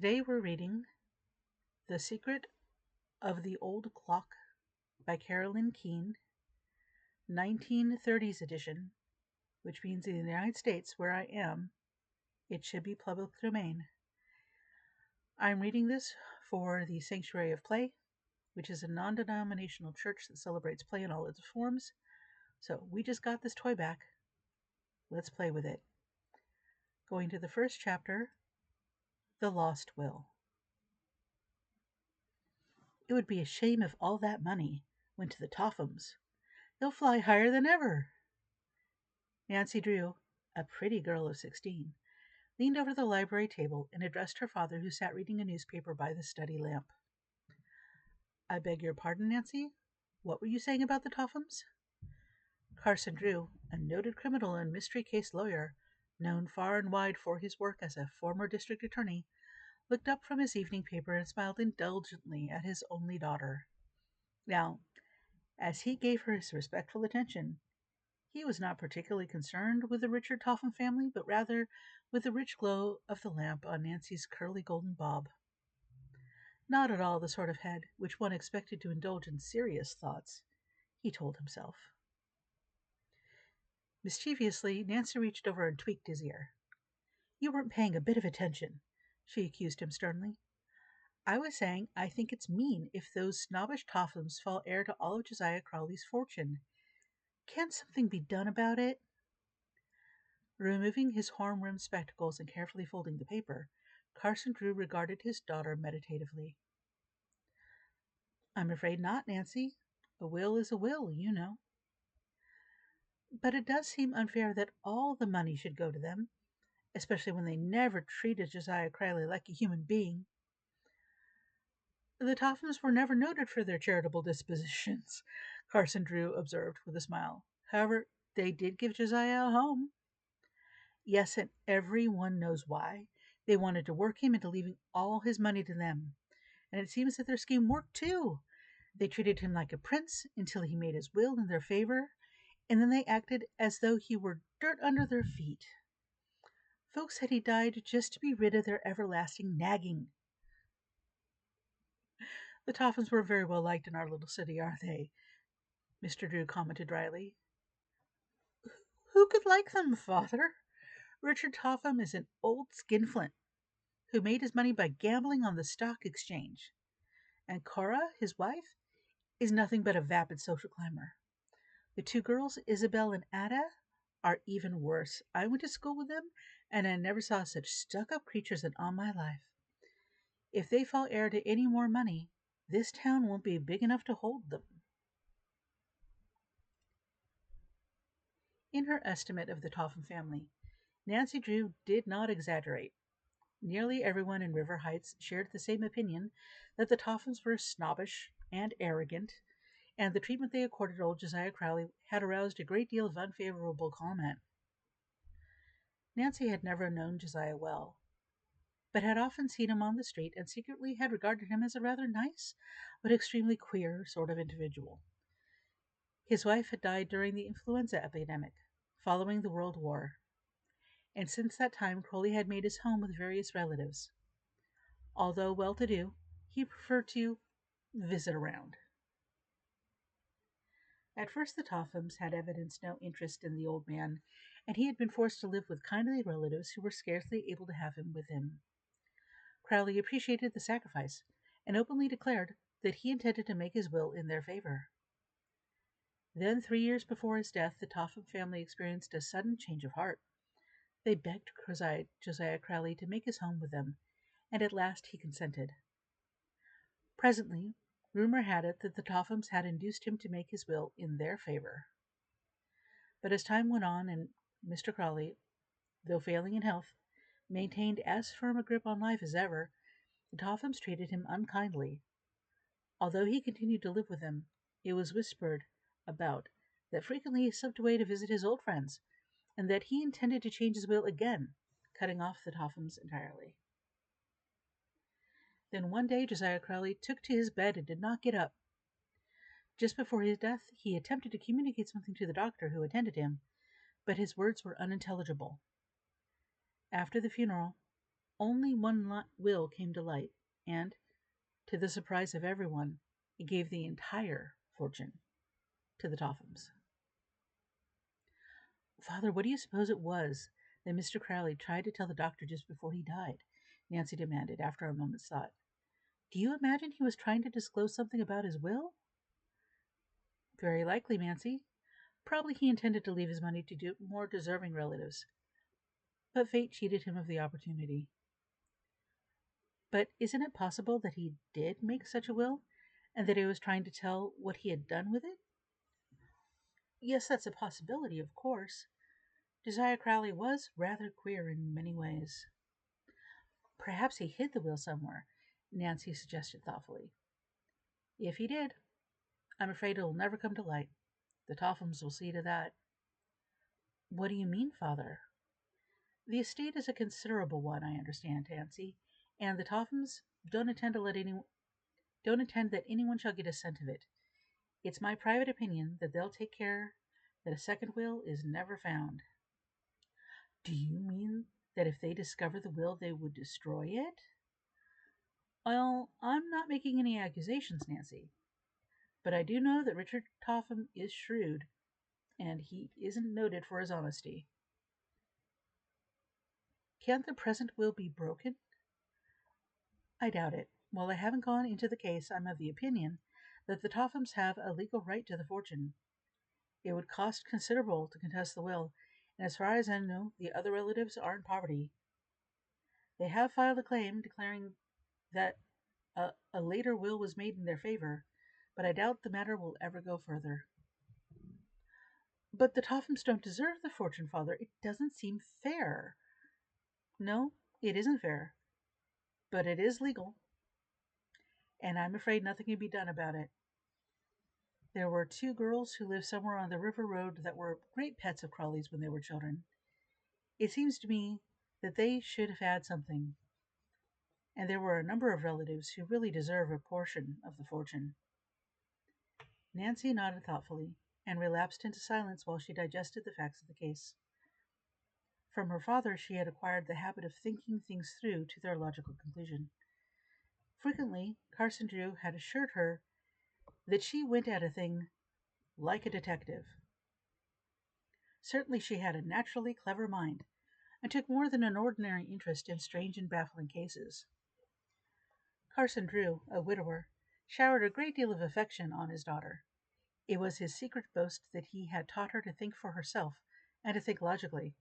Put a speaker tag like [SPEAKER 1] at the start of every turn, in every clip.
[SPEAKER 1] Today we're reading The Secret of the Old Clock by Carolyn Keene, 1930s edition, which means in the United States, where I am, it should be public domain. I'm reading this for the Sanctuary of Play, which is a non-denominational church that celebrates play in all its forms. So we just got this toy back. Let's play with it. Going to the first chapter, The Lost Will. It would be a shame if all that money went to the Tophams. They'll fly higher than ever. Nancy Drew, a pretty girl of 16, leaned over the library table and addressed her father, who sat reading a newspaper by the study lamp. I beg your pardon, Nancy? What were you saying about the Tophams? Carson Drew, a noted criminal and mystery case lawyer, known far and wide for his work as a former district attorney, looked up from his evening paper and smiled indulgently at his only daughter. Now, as he gave her his respectful attention, he was not particularly concerned with the Richard Topham family, but rather with the rich glow of the lamp on Nancy's curly golden bob. Not at all the sort of head which one expected to indulge in serious thoughts, he told himself. Mischievously, Nancy reached over and tweaked his ear. You weren't paying a bit of attention, she accused him sternly. I was saying I think it's mean if those snobbish Tophams fall heir to all of Josiah Crowley's fortune. Can't something be done about it? Removing his horn-rimmed spectacles and carefully folding the paper, Carson Drew regarded his daughter meditatively. I'm afraid not, Nancy. A will is a will, you know. But it does seem unfair that all the money should go to them, especially when they never treated Josiah Crowley like a human being. The Tophams were never noted for their charitable dispositions, Carson Drew observed with a smile. However, they did give Josiah a home. Yes, and everyone knows why. They wanted to work him into leaving all his money to them. And it seems that their scheme worked, too. They treated him like a prince until he made his will in their favor, and then they acted as though he were dirt under their feet. Folks said he died just to be rid of their everlasting nagging. The Tophams were very well liked in our little city, are they? Mr. Drew commented dryly. Who could like them, Father? Richard Topham is an old skinflint who made his money by gambling on the stock exchange. And Cora, his wife, is nothing but a vapid social climber. The two girls, Isabel and Ada, are even worse. I went to school with them, and I never saw such stuck-up creatures in all my life. If they fall heir to any more money, this town won't be big enough to hold them. In her estimate of the Topham family, Nancy Drew did not exaggerate. Nearly everyone in River Heights shared the same opinion that the Tophams were snobbish and arrogant, and the treatment they accorded old Josiah Crowley had aroused a great deal of unfavorable comment. Nancy had never known Josiah well, but had often seen him on the street and secretly had regarded him as a rather nice but extremely queer sort of individual. His wife had died during the influenza epidemic, following the World War, and since that time Crowley had made his home with various relatives. Although well-to-do, he preferred to visit around. At first the Tophams had evidenced no interest in the old man, and he had been forced to live with kindly relatives who were scarcely able to have him with him. Crowley appreciated the sacrifice, and openly declared that he intended to make his will in their favor. Then, 3 years before his death, the Topham family experienced a sudden change of heart. They begged Josiah Crowley to make his home with them, and at last he consented. Presently, rumor had it that the Tophams had induced him to make his will in their favor. But as time went on and Mr. Crowley, though failing in health, maintained as firm a grip on life as ever, the Tophams treated him unkindly. Although he continued to live with them, it was whispered about that frequently he slipped away to visit his old friends, and that he intended to change his will again, cutting off the Tophams entirely. Then one day Josiah Crowley took to his bed and did not get up. Just before his death, he attempted to communicate something to the doctor who attended him, but his words were unintelligible. After the funeral, Only one will came to light, and, to the surprise of everyone, it gave the entire fortune to the Tophams. Father, what do you suppose it was that Mr. Crowley tried to tell the doctor just before he died? Nancy demanded after a moment's thought. Do you imagine he was trying to disclose something about his will? Very likely, Nancy. Probably he intended to leave his money to more deserving relatives. But fate cheated him of the opportunity. But isn't it possible that he did make such a will, and that he was trying to tell what he had done with it? Yes, that's a possibility, of course. Josiah Crowley was rather queer in many ways. Perhaps he hid the will somewhere, Nancy suggested thoughtfully. If he did, I'm afraid it'll never come to light. The Tophams will see to that. What do you mean, Father? The estate is a considerable one, I understand, Nancy, and the Tophams don't intend that anyone shall get a cent of it. It's my private opinion that they'll take care that a second will is never found. Do you mean that if they discover the will, they would destroy it? Well, I'm not making any accusations, Nancy, but I do know that Richard Topham is shrewd, and he isn't noted for his honesty. Can't the present will be broken? I doubt it. While I haven't gone into the case, I'm of the opinion that the Tophams have a legal right to the fortune. It would cost considerable to contest the will, and as far as I know, the other relatives are in poverty. They have filed a claim declaring that a later will was made in their favor, but I doubt the matter will ever go further. But the Tophams don't deserve the fortune, Father. It doesn't seem fair. No, it isn't fair, but it is legal, and I'm afraid nothing can be done about it. There were two girls who lived somewhere on the river road that were great pets of Crawley's when they were children. It seems to me that they should have had something, and there were a number of relatives who really deserve a portion of the fortune. Nancy nodded thoughtfully and relapsed into silence while she digested the facts of the case. From her father, she had acquired the habit of thinking things through to their logical conclusion. Frequently, Carson Drew had assured her that she went at a thing like a detective. Certainly she had a naturally clever mind, and took more than an ordinary interest in strange and baffling cases. Carson Drew, a widower, showered a great deal of affection on his daughter. It was his secret boast that he had taught her to think for herself and to think logically.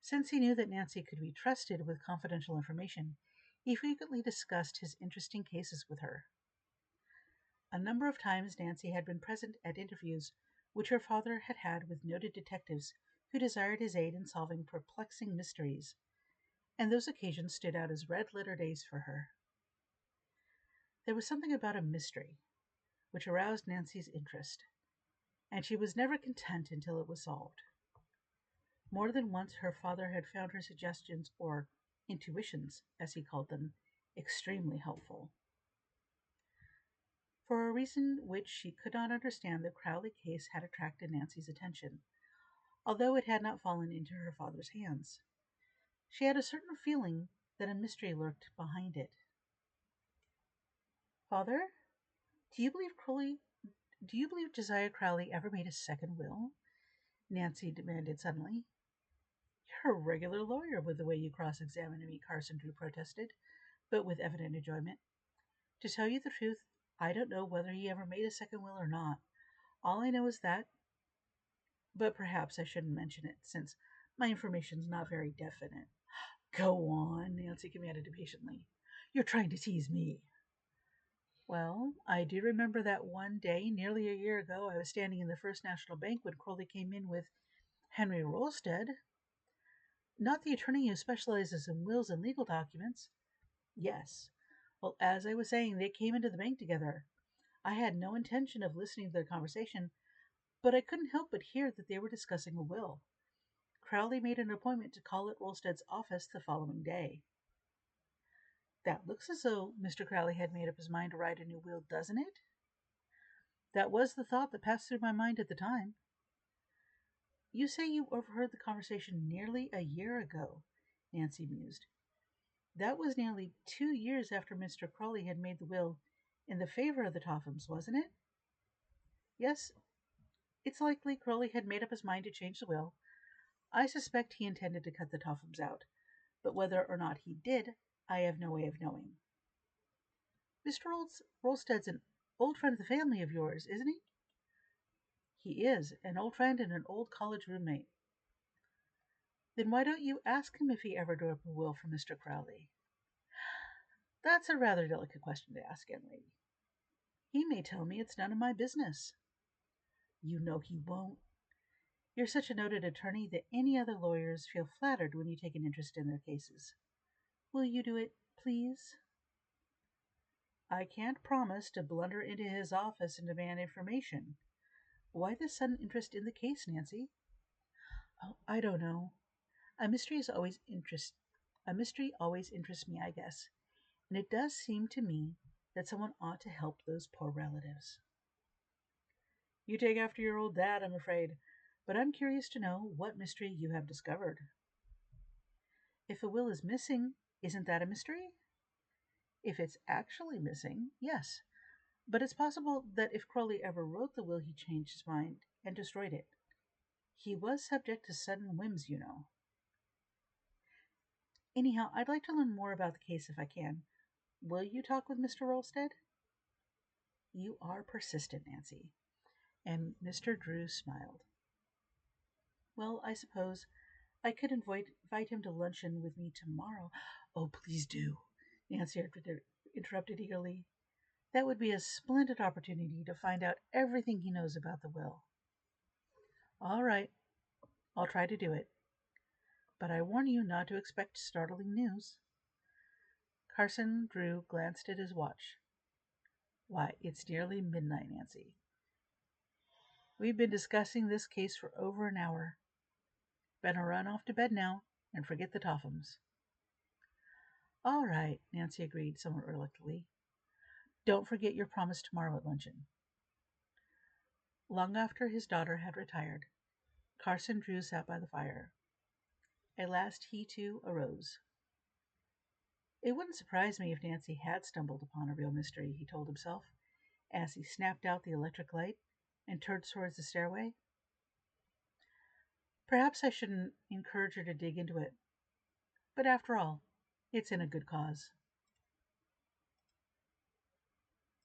[SPEAKER 1] Since he knew that Nancy could be trusted with confidential information, he frequently discussed his interesting cases with her. A number of times Nancy had been present at interviews which her father had had with noted detectives who desired his aid in solving perplexing mysteries, and those occasions stood out as red-letter days for her. There was something about a mystery which aroused Nancy's interest, and she was never content until it was solved. More than once her father had found her suggestions, or intuitions, as he called them, extremely helpful. For a reason which she could not understand, the Crowley case had attracted Nancy's attention, although it had not fallen into her father's hands. She had a certain feeling that a mystery lurked behind it. Father, do you believe Josiah Crowley ever made a second will? Nancy demanded suddenly. You're a regular lawyer with the way you cross-examine me, Carson Drew protested, but with evident enjoyment. To tell you the truth, I don't know whether he ever made a second will or not. All I know is that, but perhaps I shouldn't mention it, since my information's not very definite. Go on, Nancy commanded impatiently. You're trying to tease me. Well, I do remember that one day, nearly a year ago, I was standing in the First National Bank when Crowley came in with Henry Rolstead. Not the attorney who specializes in wills and legal documents. Yes. Well, as I was saying, they came into the bank together. I had no intention of listening to their conversation, but I couldn't help but hear that they were discussing a will. Crowley made an appointment to call at Rolstead's office the following day. That looks as though Mr. Crowley had made up his mind to write a new will, doesn't it? That was the thought that passed through my mind at the time. You say you overheard the conversation nearly a year ago, Nancy mused. That was nearly 2 years after Mr. Crawley had made the will in the favor of the Tophams, wasn't it? Yes, it's likely Crawley had made up his mind to change the will. I suspect he intended to cut the Tophams out, but whether or not he did, I have no way of knowing. Mr. Rolsted's an old friend of the family of yours, isn't he? He is, an old friend and an old college roommate. Then why don't you ask him if he ever drew up a will for Mr. Crowley? That's a rather delicate question to ask, young lady. He may tell me it's none of my business. You know he won't. You're such a noted attorney that any other lawyers feel flattered when you take an interest in their cases. Will you do it, please? I can't promise to blunder into his office and demand information. Why this sudden interest in the case, Nancy? Oh, I don't know. A mystery is always interest. A mystery always interests me, I guess, and it does seem to me that someone ought to help those poor relatives. You take after your old dad, I'm afraid, but I'm curious to know what mystery you have discovered. If a will is missing, isn't that a mystery? If it's actually missing, yes, but it's possible that if Crowley ever wrote the will, he changed his mind and destroyed it. He was subject to sudden whims, you know. Anyhow, I'd like to learn more about the case if I can. Will you talk with Mr. Rolstead? You are persistent, Nancy. And Mr. Drew smiled. Well, I suppose I could invite him to luncheon with me tomorrow. Oh, please do, Nancy interrupted eagerly. That would be a splendid opportunity to find out everything he knows about the will. All right, I'll try to do it. But I warn you not to expect startling news. Carson Drew glanced at his watch. Why, it's nearly midnight, Nancy. We've been discussing this case for over an hour. Better run off to bed now and forget the Tophams. All right, Nancy agreed somewhat reluctantly. Don't forget your promise tomorrow at luncheon. Long after his daughter had retired, Carson Drew sat by the fire. At last he, too, arose. It wouldn't surprise me if Nancy had stumbled upon a real mystery, he told himself, as he snapped out the electric light and turned towards the stairway. Perhaps I shouldn't encourage her to dig into it, but after all, it's in a good cause.